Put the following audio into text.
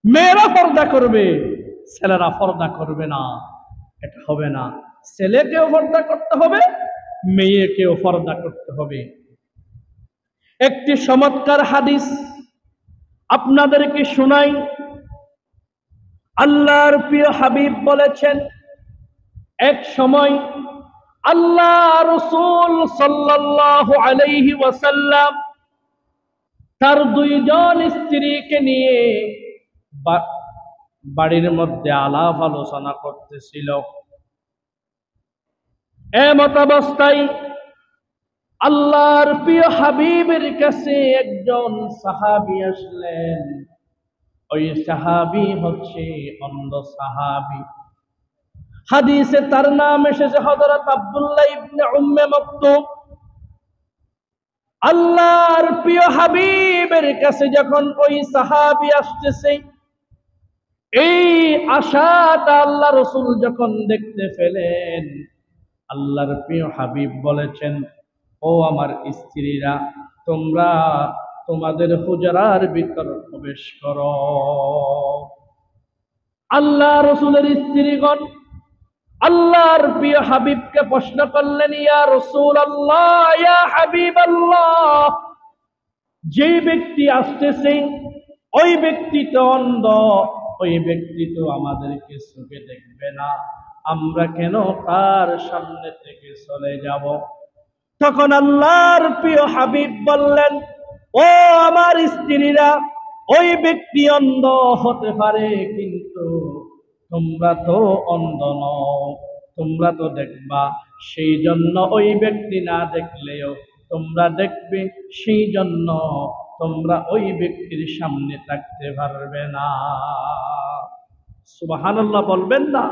মেয়েরা পর্দা করবে, ছেলেরা পর্দা করবে না, এটা হবে না। ছেলেকেও পর্দা করতে হবে, মেয়েকেও পর্দা করতে হবে। একটি চমৎকার হাদিস আপনাদেরকে শোনাই। আল্লাহর প্রিয় হাবিব বলেছেন, এক সময় আল্লাহ রাসূল সাল্লাল্লাহু আলাইহি ওয়াসাল্লাম তার দুইজন স্ত্রীকে নিয়ে বাড়ির মধ্যে আলাপ আলোচনা করতেছিল। এমত অবস্থায় আল্লাহর প্রিয় হাবিবের কাছে একজন সাহাবী আসলেন। ওই সাহাবী হচ্ছে অন্ধ সাহাবী। হাদিসে তার নাম এসেছে হযরত আব্দুল্লাহ ইবনে উম্মে মাকতুম। আল্লাহর প্রিয় হাবিবের কাছে যখন ওই সাহাবী আসতেছে, এই আশাটা আল্লাহ রাসূল যখন দেখতে পেলেন, আল্লাহর প্রিয় হাবিব বলেছেন, ও আমার স্ত্রীরা, তোমরা তোমাদের হুজরার ভিতর প্রবেশ করো। আল্লাহ রাসূলের স্ত্রীগণ আল্লাহর প্রিয় হাবিবকে প্রশ্ন করলেন, ইয়া রাসূলুল্লাহ, ইয়া হাবিবাল্লাহ, যে ব্যক্তি আসতেছে ওই ব্যক্তি তো অন্ধ, ওই ব্যক্তি তো আমাদেরকে চোখে দেখবে না, আমরা কেন তার সামনে থেকে চলে যাব? তখন আল্লাহর প্রিয় হাবিব বললেন, ও আমার স্ত্রীরা, ওই ব্যক্তি অন্ধ হতে পারে, কিন্তু তোমরা তো অন্ধ নও, তোমরা তো দেখবা, সেই জন্য ওই ব্যক্তি না দেখলেও তোমরা দেখবে, সেই জন্য তোমরা ওই ব্যক্তির সামনে থাকতে পারবে না। সুবহানাল্লাহ বলবেন না?